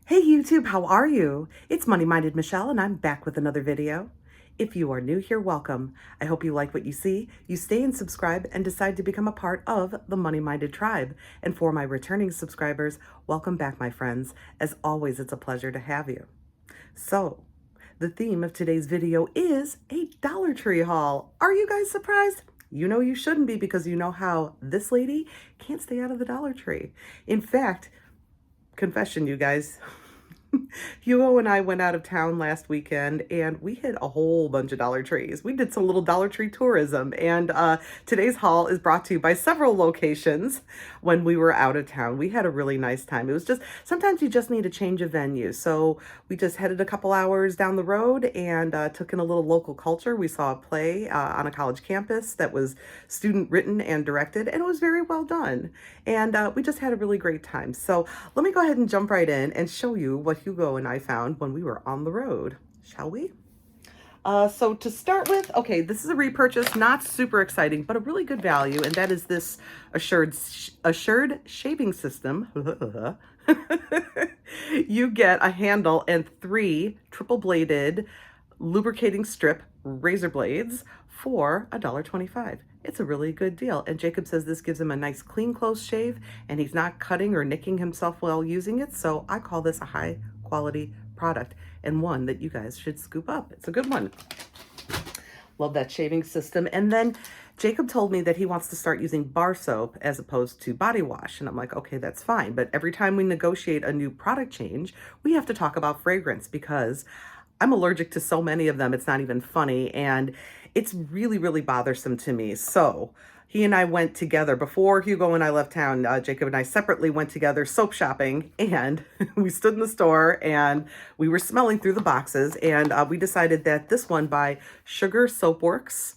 Hey YouTube, how are you? It's Money Minded Michelle and I'm back with another video. If you are new here, welcome. I hope you like what you see, you stay and subscribe and decide to become a part of the Money Minded tribe. And for my returning subscribers, welcome back my friends. As always, it's a pleasure to have you. So, the theme of today's video is a Dollar Tree haul. Are you guys surprised? You know you shouldn't be because you know how this lady can't stay out of the Dollar Tree. In fact, confession, you guys. Hugo and I went out of town last weekend and we hit a whole bunch of Dollar Trees. We did some little Dollar Tree tourism, and today's haul is brought to you by several locations when we were out of town. We had a really nice time. It was just, sometimes you just need a change of venue. So we just headed a couple hours down the road and took in a little local culture. We saw a play on a college campus that was student written and directed, and it was very well done. And we just had a really great time. So let me go ahead and jump right in and show you what Hugo and I found when we were on the road, shall we? So to start with, okay, this is a repurchase, not super exciting, but a really good value, and that is this Assured shaving system. You get a handle and 3 triple-bladed lubricating strip razor blades for $1.25. It's a really good deal. And Jacob says this gives him a nice clean close shave and he's not cutting or nicking himself while using it. So I call this a high quality product and one that you guys should scoop up. It's a good one. Love that shaving system. And then Jacob told me that he wants to start using bar soap as opposed to body wash. And I'm like, okay, that's fine. But every time we negotiate a new product change, we have to talk about fragrance because I'm allergic to so many of them. It's not even funny. And it's really, really bothersome to me. So he and I went together before Hugo and I left town. Jacob and I separately went together soap shopping, and we stood in the store and we were smelling through the boxes, and we decided that this one by Sugar Soap Works,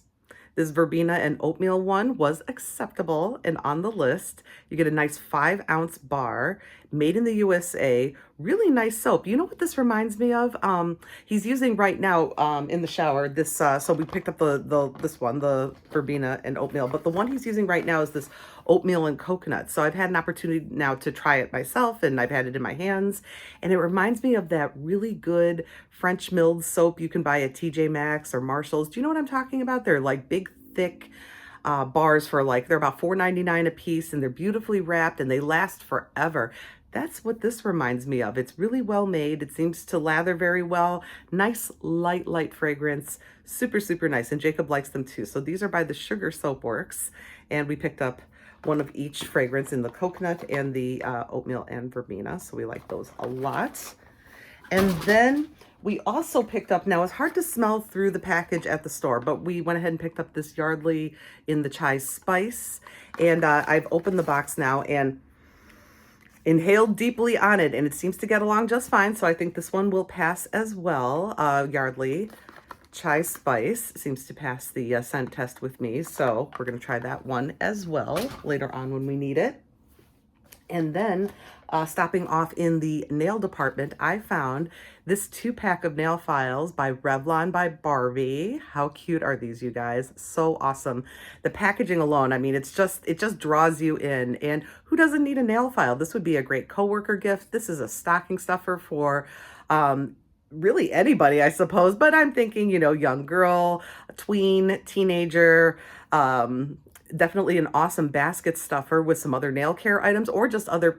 this verbena and oatmeal one, was acceptable and on the list. You get a nice 5-ounce bar, made in the USA, really nice soap. You know what this reminds me of? He's using right now in the shower this, so we picked up this one, the verbena and oatmeal, but the one he's using right now is this oatmeal and coconut. So I've had an opportunity now to try it myself, and I've had it in my hands, and it reminds me of that really good French milled soap you can buy at TJ Maxx or Marshall's. Do you know what I'm talking about? They're like big, thick bars for they're about $4.99 a piece, and they're beautifully wrapped and they last forever. That's what this reminds me of. It's really well made. It seems to lather very well. Nice, light fragrance. Super, super nice. And Jacob likes them too. So these are by the Sugar Soap Works. And we picked up one of each fragrance in the coconut and the oatmeal and verbena. So we like those a lot. And then we also picked up, now it's hard to smell through the package at the store, but we went ahead and picked up this Yardley in the Chai Spice. And I've opened the box now and inhaled deeply on it, and it seems to get along just fine. So I think this one will pass as well. Yardley Chai Spice seems to pass the scent test with me. So we're going to try that one as well later on when we need it. And then stopping off in the nail department, I found this 2-pack of nail files by Revlon by Barbie. How cute are these, you guys? So awesome. The packaging alone, I mean, it just draws you in. And who doesn't need a nail file? This would be a great coworker gift. This is a stocking stuffer for really anybody, I suppose. But I'm thinking, you know, young girl, tween, teenager, definitely an awesome basket stuffer with some other nail care items or just other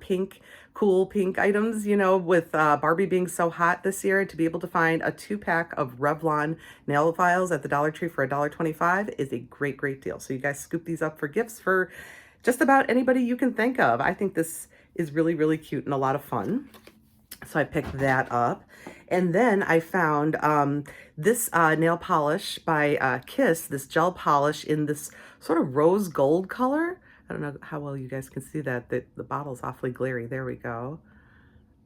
cool pink items, you know, with Barbie being so hot this year. To be able to find a 2-pack of Revlon nail files at the Dollar Tree for $1.25 is a great, great deal. So you guys scoop these up for gifts for just about anybody you can think of. I think this is really, really cute and a lot of fun. So I picked that up. And then I found this nail polish by Kiss, this gel polish in this sort of rose gold color. I don't know how well you guys can see that. The bottle's awfully glary. There we go.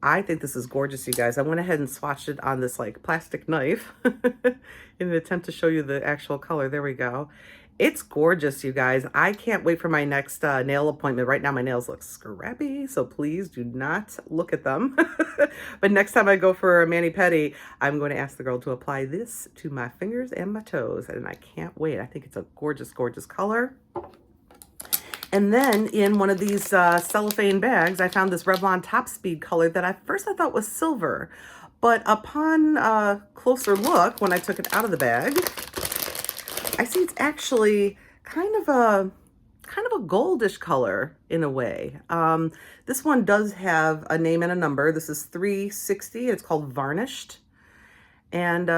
I think this is gorgeous, you guys. I went ahead and swatched it on this like plastic knife in an attempt to show you the actual color. There we go. It's gorgeous, you guys. I can't wait for my next nail appointment. Right now, my nails look scrappy, so please do not look at them. But next time I go for a mani-pedi, I'm going to ask the girl to apply this to my fingers and my toes, and I can't wait. I think it's a gorgeous, gorgeous color. And then in one of these cellophane bags, I found this Revlon Top Speed color that at first I thought was silver. But upon closer look, when I took it out of the bag, I see it's actually kind of a goldish color in a way. This one does have a name and a number. This is 360. It's called Varnished. And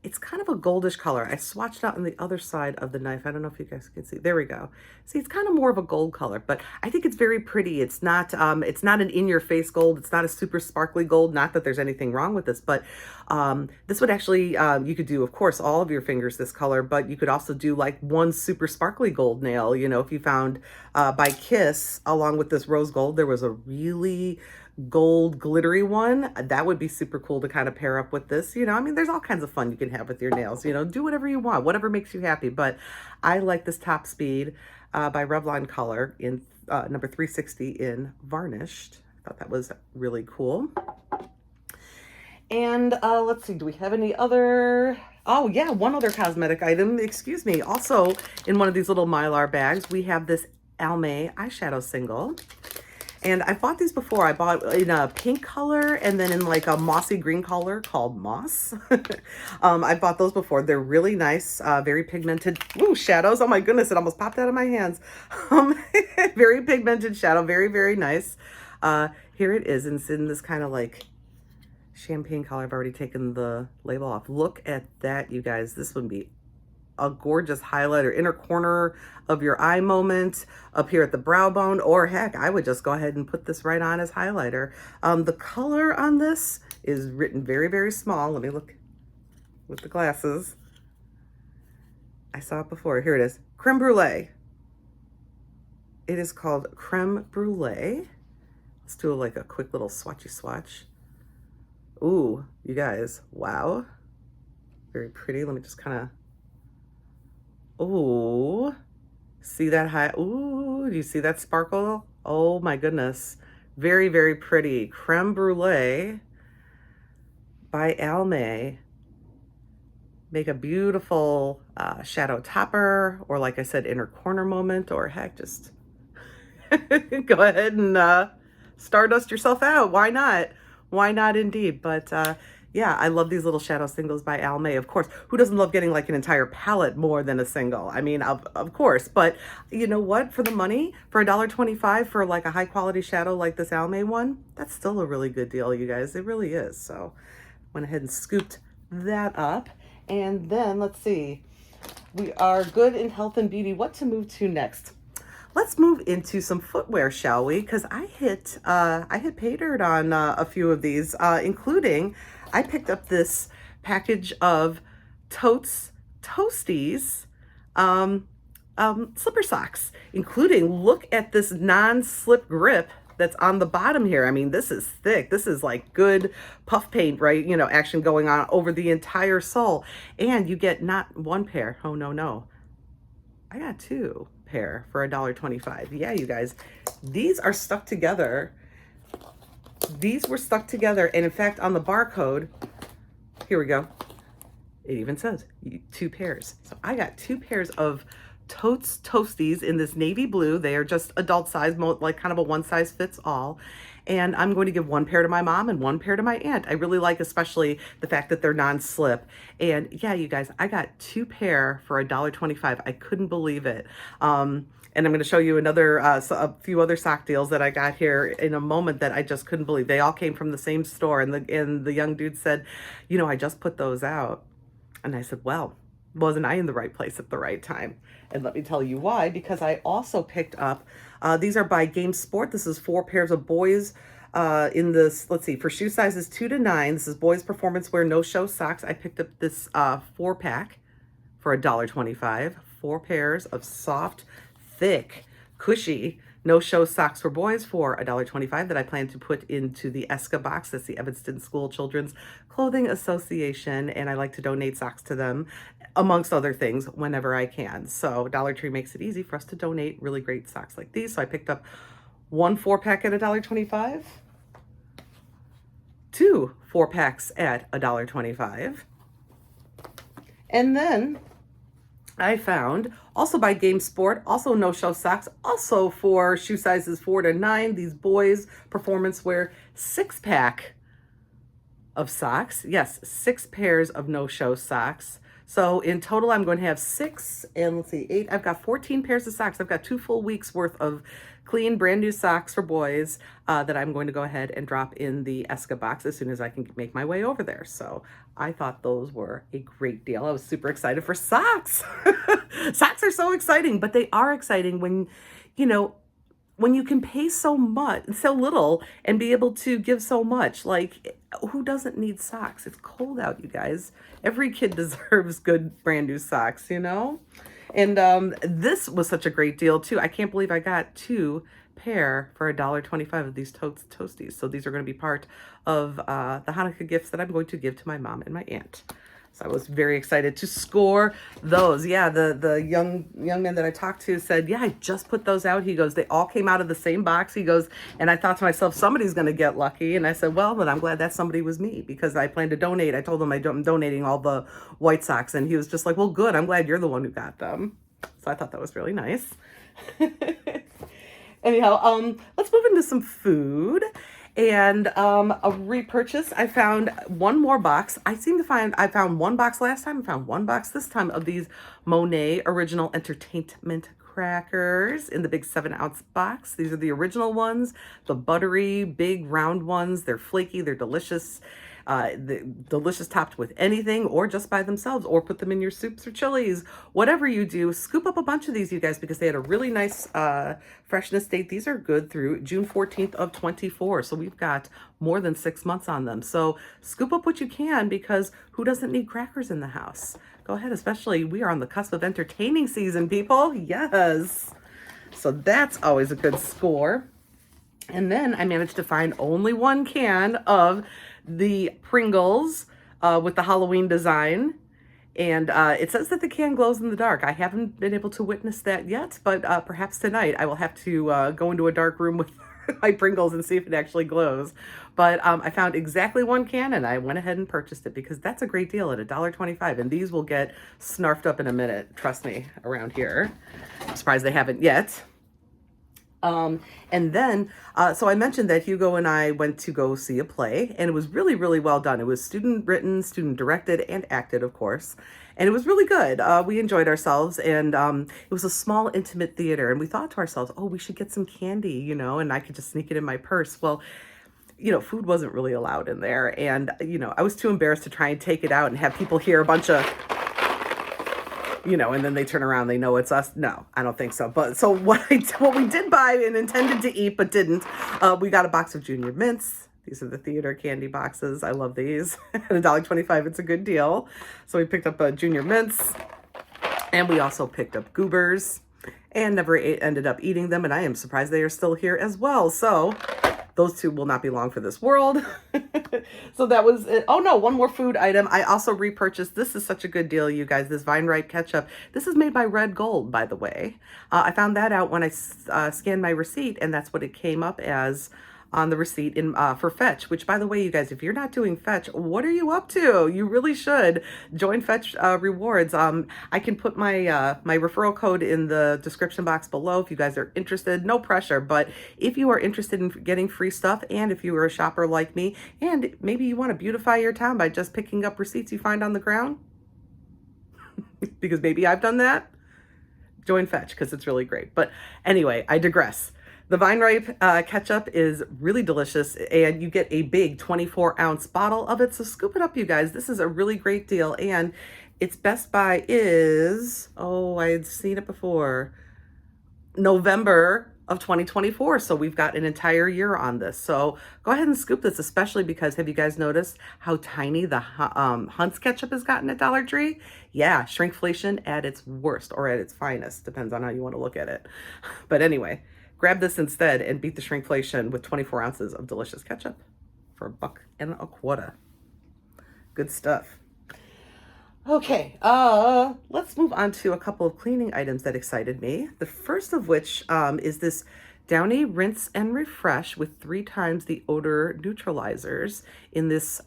it's kind of a goldish color. I swatched out on the other side of the knife. I don't know if you guys can see. There we go. See, it's kind of more of a gold color, but I think it's very pretty. It's not an in-your-face gold. It's not a super sparkly gold. Not that there's anything wrong with this, but this would actually, you could do, of course, all of your fingers this color, but you could also do like one super sparkly gold nail. You know, if you found by Kiss, along with this rose gold, there was a really gold glittery one that would be super cool to kind of pair up with this. You know, I mean, there's all kinds of fun you can have with your nails. You know, do whatever you want, whatever makes you happy. But I like this Top Speed by Revlon color in number 360 in Varnished. I thought that was really cool. And let's see, do we have any other? Oh yeah, one other cosmetic item, excuse me. Also in one of these little Mylar bags, we have this Almay eyeshadow single. And I bought these before. I bought in a pink color and then in like a mossy green color called Moss. I bought those before. They're really nice, very pigmented. Ooh, shadows. Oh my goodness, it almost popped out of my hands. Very pigmented shadow, very, very nice. Here it is, and it's in this kind of like champagne color. I've already taken the label off. Look at that, you guys. This would be a gorgeous highlighter, inner corner of your eye moment, up here at the brow bone, or heck, I would just go ahead and put this right on as highlighter. The color on this is written very, very small. Let me look with the glasses. I saw it before. Here it is. Creme Brulee. It is called Creme Brulee. Let's do like a quick little swatchy swatch. Ooh, you guys, wow. Very pretty. Let me just kind of, ooh, see that high, ooh, do you see that sparkle? Oh my goodness. Very, very pretty. Creme Brulee by Almay. Make a beautiful shadow topper, or like I said, inner corner moment, or heck, just go ahead and stardust yourself out. Why not? Why not indeed? But yeah, I love these little shadow singles by Almay. Of course, who doesn't love getting like an entire palette more than a single? I mean, of course, but you know what? For the money, for $1.25 for like a high quality shadow like this Almay one, that's still a really good deal, you guys. It really is. So went ahead and scooped that up. And then let's see, we are good in health and beauty. What to move to next? Let's move into some footwear, shall we? Because I hit pay dirt on a few of these, including I picked up this package of Totes Toasties slipper socks, including, look at this non-slip grip that's on the bottom here. I mean, this is thick. This is like good puff paint, right? You know, action going on over the entire sole. And you get not one pair. Oh, no, no. I got two pair for $1.25. Yeah, you guys, these are stuck together. These were stuck together. And in fact, on the barcode, here we go. It even says 2 pairs. So I got 2 pairs of Totes Toasties in this navy blue. They are just adult size, like kind of a one size fits all. And I'm going to give 1 pair to my mom and 1 pair to my aunt. I really like especially the fact that they're non-slip. And yeah, you guys, I got 2 pair for $1.25. I couldn't believe it. And I'm going to show you another, a few other sock deals that I got here in a moment that I just couldn't believe. They all came from the same store. And the young dude said, you know, I just put those out. And I said, well, wasn't I in the right place at the right time? And let me tell you why, because I also picked up, these are by Game Sport. This is 4 pairs of boys in this, let's see, for shoe sizes 2 to 9. This is boys performance wear, no show socks. I picked up this 4-pack for $1.25. 4 pairs of soft, thick, cushy, no show socks for boys for $1.25 that I plan to put into the ESCA box. That's the Evanston School Children's Clothing Association, and I like to donate socks to them, amongst other things, whenever I can. So Dollar Tree makes it easy for us to donate really great socks like these. So I picked up 1 4-pack at $1.25, 2 4-packs at $1.25, and then I found also by Game Sport, also no show socks, also for shoe sizes 4 to 9, these boys performance wear 6-pack of socks. Yes, 6 pairs of no show socks. So in total, I'm going to have 6 and let's see, 8. I've got 14 pairs of socks. I've got 2 full weeks worth of clean, brand new socks for boys that I'm going to go ahead and drop in the Esca box as soon as I can make my way over there. So I thought those were a great deal. I was super excited for socks. Socks are so exciting, but they are exciting when, you know, when you can pay so much, so little, and be able to give so much. Like, who doesn't need socks? It's cold out, you guys. Every kid deserves good brand new socks, you know? And this was such a great deal too. I can't believe I got 2 pair for $1.25 of these toasties. So these are going to be part of the Hanukkah gifts that I'm going to give to my mom and my aunt. So I was very excited to score those. Yeah, the young man that I talked to said, yeah, I just put those out. He goes, they all came out of the same box. He goes, and I thought to myself, somebody's going to get lucky. And I said, well, then I'm glad that somebody was me because I plan to donate. I told him I'm donating all the white socks. And he was just like, well, good. I'm glad you're the one who got them. So I thought that was really nice. Anyhow, let's move into some food. And a repurchase, I found one more box. I found one box last time, I found one box this time of these Monet Original Entertainment crackers in the big 7-ounce box. These are the original ones, the buttery, big round ones. They're flaky, they're delicious. Delicious topped with anything or just by themselves, or put them in your soups or chilies. Whatever you do, scoop up a bunch of these, you guys, because they had a really nice freshness date. These are good through June 14th of 24. So we've got more than 6 months on them. So scoop up what you can, because who doesn't need crackers in the house? Go ahead, especially we are on the cusp of entertaining season, people. Yes. So that's always a good score. And then I managed to find only one can of the Pringles with the Halloween design. And it says that the can glows in the dark. I haven't been able to witness that yet, but perhaps tonight I will have to go into a dark room with my Pringles and see if it actually glows. But I found exactly one can and I went ahead and purchased it because that's a great deal at $1.25. And these will get snarfed up in a minute, trust me, around here. I'm surprised they haven't yet. And then, so I mentioned that Hugo and I went to go see a play, and it was really, really well done. It was student written, student directed, and acted, of course. And it was really good. We enjoyed ourselves, and it was a small, intimate theater. And we thought to ourselves, oh, we should get some candy, you know, and I could just sneak it in my purse. Well, you know, food wasn't really allowed in there. And, you know, I was too embarrassed to try and take it out and have people hear a bunch of, you know, and then they turn around, they know it's us. No, I don't think so. But so what we did buy and intended to eat but didn't, we got a box of Junior Mints. These are the theater candy boxes. I love these. At $1.25, it's a good deal. So we picked up Junior Mints, and we also picked up Goobers, and never ended up eating them. And I am surprised they are still here as well. So those two will not be long for this world. So that was it. Oh no, one more food item. I also repurchased, this is such a good deal, you guys, this Vine Ripe ketchup. This is made by Red Gold, by the way. I found that out when I scanned my receipt, and that's what it came up as on the receipt in for Fetch, which, by the way, you guys, if you're not doing Fetch, what are you up to? You really should join Fetch rewards. I can put my my referral code in the description box below if you guys are interested. No pressure, but if you are interested in getting free stuff, and if you are a shopper like me, and maybe you want to beautify your town by just picking up receipts you find on the ground, because maybe I've done that, join Fetch because it's really great. But anyway, I digress. The Vine Ripe ketchup is really delicious, and you get a big 24-ounce bottle of it. So scoop it up, you guys. This is a really great deal, and its best buy is, oh, I had seen it before, November of 2024. So we've got an entire year on this. So go ahead and scoop this, especially because, have you guys noticed how tiny the Hunt's ketchup has gotten at Dollar Tree? Yeah, shrinkflation at its worst, or at its finest, depends on how you want to look at it. But anyway, grab this instead and beat the shrinkflation with 24 ounces of delicious ketchup for $1.25. Good stuff. Okay, let's move on to a couple of cleaning items that excited me. The first of which is this Downey Rinse and Refresh with 3 times the odor neutralizers in this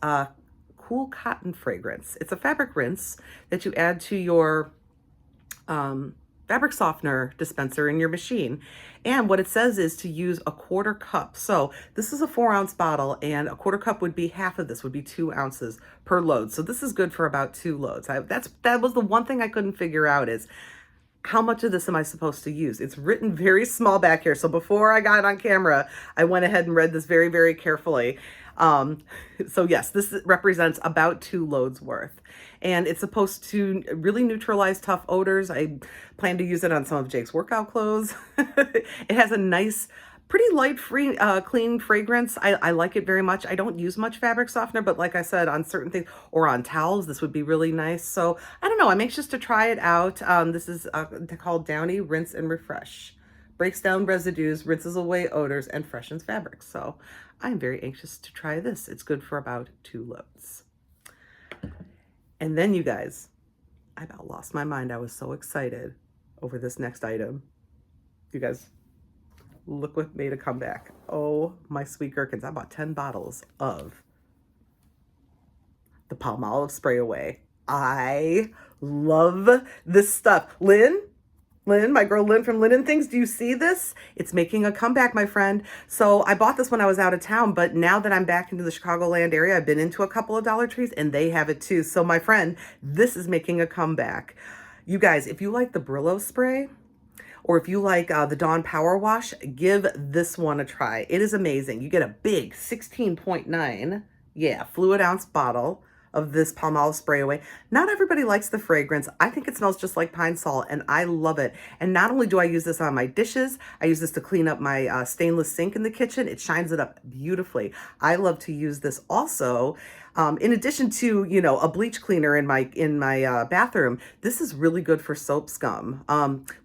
cool cotton fragrance. It's a fabric rinse that you add to your fabric softener dispenser in your machine. And what it says is to use a 1/4 cup. So this is a 4-ounce bottle, and a 1/4 cup would be half of this, would be 2 ounces per load. So this is good for about 2 loads. That was the one thing I couldn't figure out is how much of this am I supposed to use? It's written very small back here. So before I got on camera, I went ahead and read this very, very carefully. So yes, this represents about 2 loads worth. And it's supposed to really neutralize tough odors. I plan to use it on some of Jake's workout clothes. It has a nice, pretty light, clean fragrance. I like it very much. I don't use much fabric softener, but like I said, on certain things or on towels, this would be really nice. So I don't know. I'm anxious to try it out. This is called Downey Rinse and Refresh. Breaks down residues, rinses away odors, and freshens fabrics. So I'm very anxious to try this. It's good for about 2 loads. And then you guys, I about lost my mind. I was so excited over this next item. You guys, look what made a comeback. Oh, my sweet gherkins. I bought 10 bottles of the Palmolive Spray Away. I love this stuff. Lynn, my girl Lynn from Lynn and Things, do you see this? It's making a comeback, my friend. So I bought this when I was out of town, but now that I'm back into the Chicagoland area, I've been into a couple of Dollar Trees and they have it too. So my friend, this is making a comeback. You guys, if you like the Brillo spray, or if you like the Dawn Power Wash, give this one a try. It is amazing. You get a big 16.9, fluid ounce bottle of this Palmolive Spray Away. Not everybody likes the fragrance. I think it smells just like pine sol, and I love it. And not only do I use this on my dishes, I use this to clean up my stainless sink in the kitchen. It shines it up beautifully. I love to use this also. In addition to, you know, a bleach cleaner in my bathroom, this is really good for soap scum.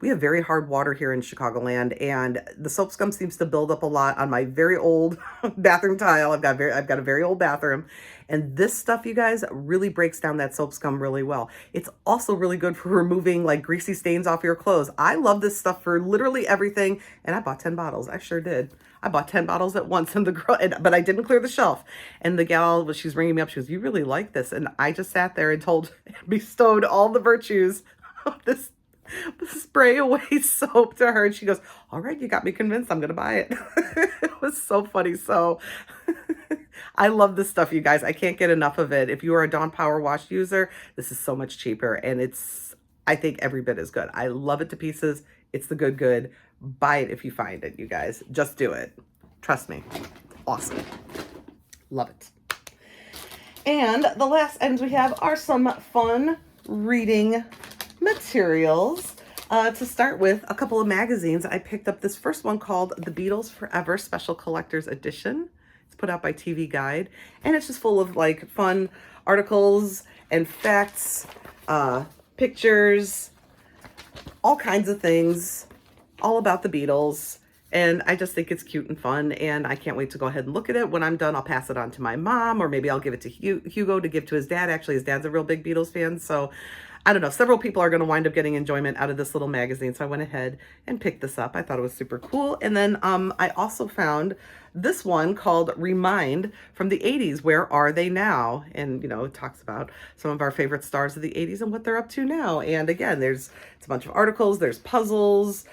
We have very hard water here in Chicagoland, and the soap scum seems to build up a lot on my very old bathroom tile. I've got a very old bathroom, and this stuff, you guys, really breaks down that soap scum really well. It's also really good for removing like greasy stains off your clothes. I love this stuff for literally everything, and I bought 10 bottles. I sure did. I bought 10 bottles at once, and but I didn't clear the shelf. And the gal, she was ringing me up. She goes, "You really like this?" And I just sat there and bestowed all the virtues of this Spray Away soap to her. And she goes, "All right, you got me convinced. I'm going to buy it." It was so funny. So I love this stuff, you guys. I can't get enough of it. If you are a Dawn Power Wash user, this is so much cheaper, and I think every bit as good. I love it to pieces. It's the good. Buy it if you find it, you guys. Just do it. Trust me. Awesome. Love it. And the last items we have are some fun reading materials. To start with, a couple of magazines. I picked up this first one called The Beatles Forever Special Collector's Edition. It's put out by TV Guide, and it's just full of like fun articles and facts, pictures, all kinds of things, all about the Beatles. And I just think it's cute and fun, and I can't wait to go ahead and look at it. When I'm done, I'll pass it on to my mom, or maybe I'll give it to Hugo to give to his dad. Actually, his dad's a real big Beatles fan, so I don't know. Several people are going to wind up getting enjoyment out of this little magazine, so I went ahead and picked this up. I thought it was super cool. And then I also found this one called Remind from the 80s. Where are they now? And, you know, it talks about some of our favorite stars of the 80s and what they're up to now. And again, it's a bunch of articles. There's puzzles,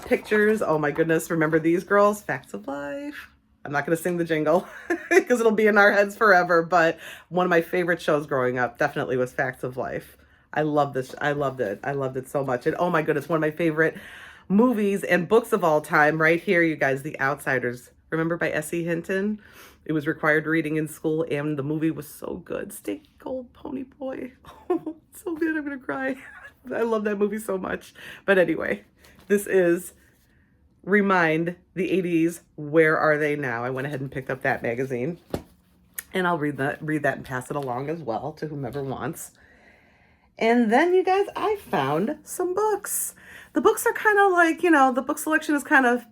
pictures. Oh my goodness. Remember these girls? Facts of Life. I'm not going to sing the jingle because it'll be in our heads forever. But one of my favorite shows growing up definitely was Facts of Life. I love this. I loved it. I loved it so much. And oh my goodness, one of my favorite movies and books of all time right here, you guys, The Outsiders. Remember, by S.E. Hinton? It was required reading in school, and the movie was so good. Stay Gold Pony Boy. Oh, so good. I'm going to cry. I love that movie so much. But anyway, this is Remind the 80s. Where are they now? I went ahead and picked up that magazine, and I'll read that and pass it along as well to whomever wants. And then, you guys, I found some books. The books are kind of like, you know, the book selection is kind of,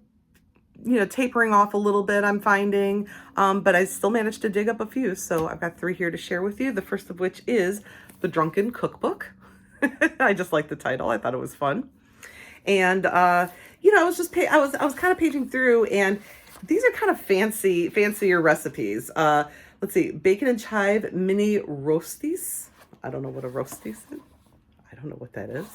you know, tapering off a little bit, I'm finding. But I still managed to dig up a few. So I've got 3 here to share with you. The first of which is The Drunken Cookbook. I just like the title. I thought it was fun. And, you know, I was kind of paging through, and these are kind of fancier recipes. Let's see, bacon and chive mini roasties. I don't know what a roasties is. I don't know what that is.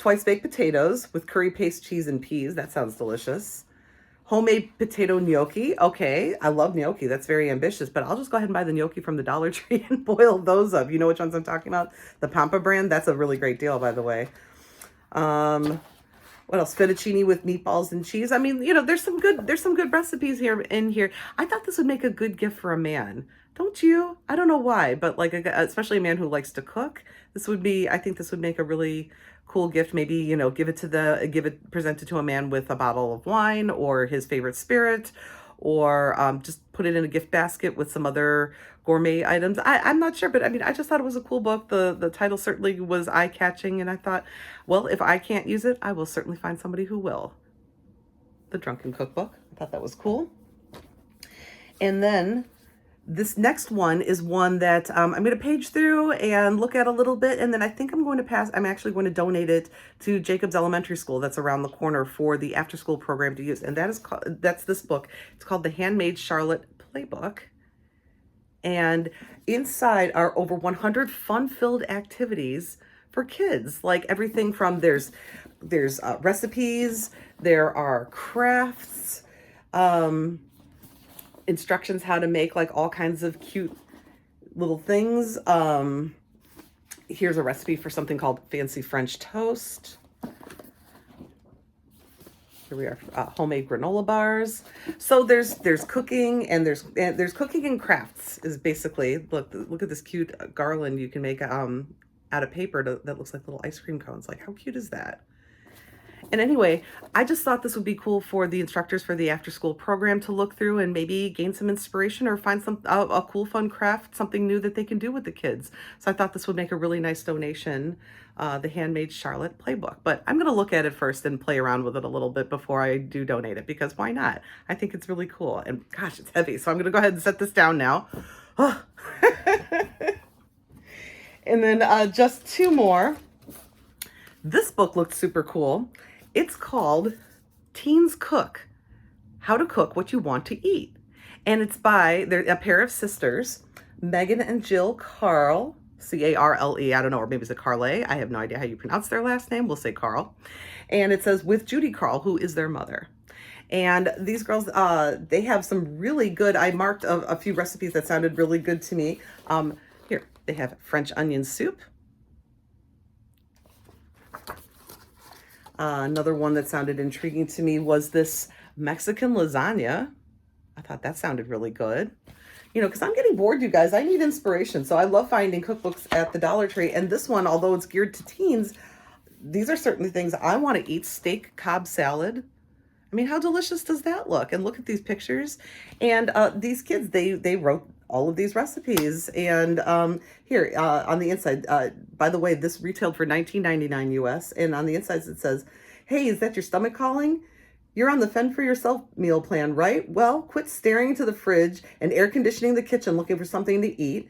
twice baked potatoes with curry paste, cheese, and peas. That sounds delicious. Homemade potato gnocchi. Okay, I love gnocchi. That's very ambitious, but I'll just go ahead and buy the gnocchi from the Dollar Tree and boil those up. You know which ones I'm talking about? The Pampa brand. That's a really great deal, by the way. What else? Fettuccine with meatballs and cheese. I mean, you know, there's some good recipes here in here. I thought this would make a good gift for a man. Don't you? I don't know why, but like, especially a man who likes to cook, I think this would make a really cool gift. Maybe, you know, present it to a man with a bottle of wine or his favorite spirit, or just put it in a gift basket with some other gourmet items. I'm not sure, but I mean, I just thought it was a cool book. The title certainly was eye-catching, and I thought, well, if I can't use it, I will certainly find somebody who will. The Drunken Cookbook. I thought that was cool. And then this next one is one that I'm going to page through and look at a little bit, and then I think I'm actually going to donate it to Jacob's Elementary School that's around the corner for the after-school program to use, and that's this book. It's called the Handmade Charlotte Playbook, and inside are over 100 fun-filled activities for kids, like everything from there's recipes, there are crafts, instructions how to make like all kinds of cute little things. Here's a recipe for something called fancy French toast. Here we are, homemade granola bars. So there's cooking, and there's cooking and crafts is basically, look at this cute garland you can make out of paper that looks like little ice cream cones. Like, how cute is that? And anyway, I just thought this would be cool for the instructors for the after school program to look through and maybe gain some inspiration or find a cool, fun craft, something new that they can do with the kids. So I thought this would make a really nice donation, the Handmade Charlotte Playbook. But I'm going to look at it first and play around with it a little bit before I do donate it, because why not? I think it's really cool. And gosh, it's heavy. So I'm going to go ahead and set this down now. Oh. And then just two more. This book looked super cool. It's called Teens Cook, How to Cook What You Want to Eat. And it's by a pair of sisters, Megan and Jill Carle, C-A-R-L-E, I don't know, or maybe it's a Carle. I have no idea how you pronounce their last name. We'll say Carl. And it says, with Judy Carle, who is their mother. And these girls, they have some really good, I marked a few recipes that sounded really good to me. Here, they have French onion soup. Another one that sounded intriguing to me was this Mexican lasagna. I thought that sounded really good. You know, because I'm getting bored, you guys. I need inspiration. So I love finding cookbooks at the Dollar Tree. And this one, although it's geared to teens, these are certainly things I want to eat. Steak Cobb salad. I mean, how delicious does that look? And look at these pictures. And these kids, they wrote all of these recipes. And here on the inside, by the way, this retailed for $19.99 US. And on the inside it says, hey, is that your stomach calling? You're on the fend for yourself meal plan, right? Well, quit staring into the fridge and air conditioning the kitchen looking for something to eat.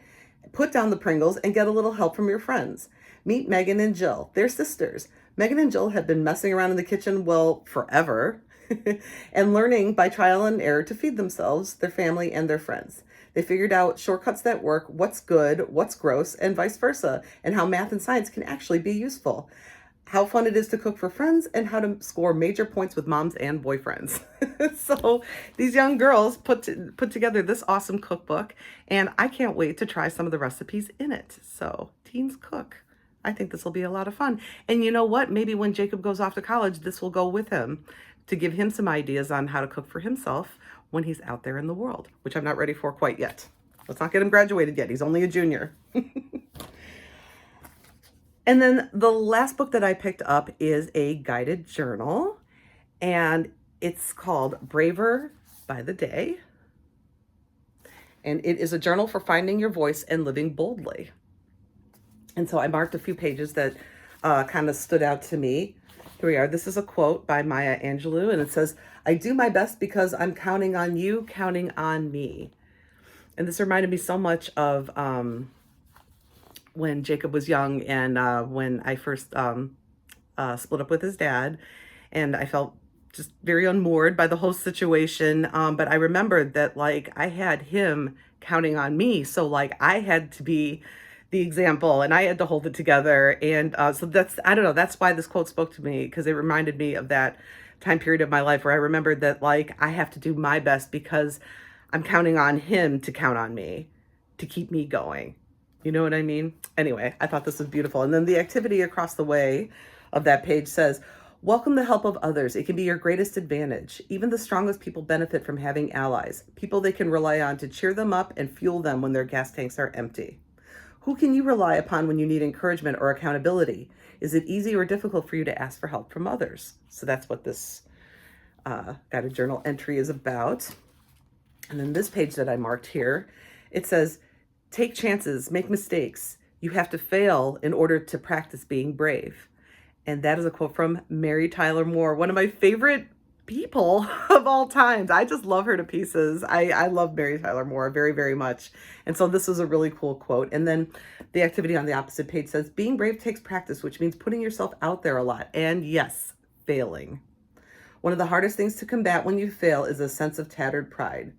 Put down the Pringles and get a little help from your friends. Meet Megan and Jill. They're sisters. Megan and Jill have been messing around in the kitchen, well, forever, and learning by trial and error to feed themselves, their family, and their friends. They figured out shortcuts that work, what's good, what's gross, and vice versa, and how math and science can actually be useful. How fun it is to cook for friends, and how to score major points with moms and boyfriends. So these young girls put together this awesome cookbook, and I can't wait to try some of the recipes in it. So Teens Cook. I think this will be a lot of fun. And you know what? Maybe when Jacob goes off to college, this will go with him to give him some ideas on how to cook for himself when he's out there in the world, which I'm not ready for quite yet. Let's not get him graduated yet. He's only a junior. And then the last book that I picked up is a guided journal, and it's called Braver by the Day. And it is a journal for finding your voice and living boldly. And so I marked a few pages that kind of stood out to me. Here we are. This is a quote by Maya Angelou, and it says, I do my best because I'm counting on you, counting on me. And this reminded me so much of when Jacob was young, and when I first split up with his dad, and I felt just very unmoored by the whole situation. But I remembered that, like, I had him counting on me. So, like, I had to be the example, and I had to hold it together. And so that's, I don't know, that's why this quote spoke to me, because it reminded me of that time period of my life where I remembered that, like, I have to do my best because I'm counting on him to count on me to keep me going. You know what I mean? Anyway, I thought this was beautiful. And then the activity across the way of that page says, welcome the help of others. It can be your greatest advantage. Even the strongest people benefit from having allies, people they can rely on to cheer them up and fuel them when their gas tanks are empty. Who can you rely upon when you need encouragement or accountability? Is it easy or difficult for you to ask for help from others? So that's what this guided journal entry is about. And then this page that I marked here, it says, take chances, make mistakes. You have to fail in order to practice being brave. And that is a quote from Mary Tyler Moore, one of my favorite people of all times. I just love her to pieces. I love Mary Tyler Moore very, very much. And so this was a really cool quote. And then the activity on the opposite page says, being brave takes practice, which means putting yourself out there a lot. And yes, failing. One of the hardest things to combat when you fail is a sense of tattered pride.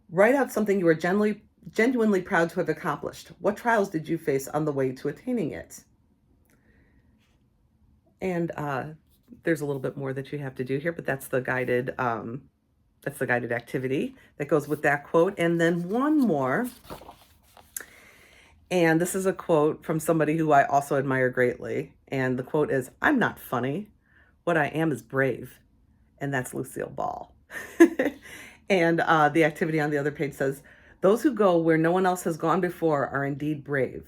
Write out something you are genuinely proud to have accomplished. What trials did you face on the way to attaining it? And there's a little bit more that you have to do here, but that's the guided activity that goes with that quote. And then one more, and this is a quote from somebody who I also admire greatly. And the quote is, I'm not funny. What I am is brave. And that's Lucille Ball. And the activity on the other page says, those who go where no one else has gone before are indeed brave.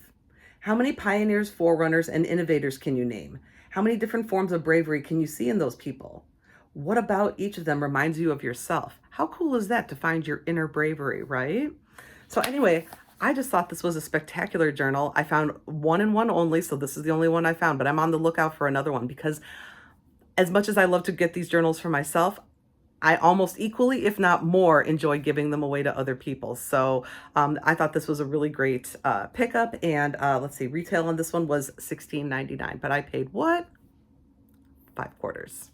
How many pioneers, forerunners, and innovators can you name? How many different forms of bravery can you see in those people? What about each of them reminds you of yourself? How cool is that to find your inner bravery, right? So anyway, I just thought this was a spectacular journal. I found one and one only, so this is the only one I found, but I'm on the lookout for another one because as much as I love to get these journals for myself, I almost equally, if not more, enjoy giving them away to other people. So I thought this was a really great pickup. And let's see, retail on this one was $16.99, but I paid what? $5.25.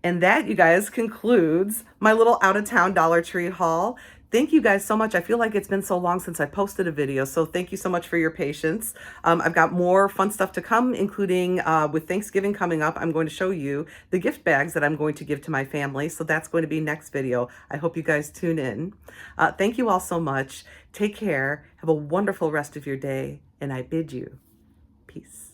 And that, you guys, concludes my little out-of-town Dollar Tree haul. Thank you guys so much. I feel like it's been so long since I posted a video, so thank you so much for your patience. I've got more fun stuff to come, including with Thanksgiving coming up, I'm going to show you the gift bags that I'm going to give to my family, so that's going to be next video. I hope you guys tune in. Thank you all so much. Take care. Have a wonderful rest of your day, and I bid you peace.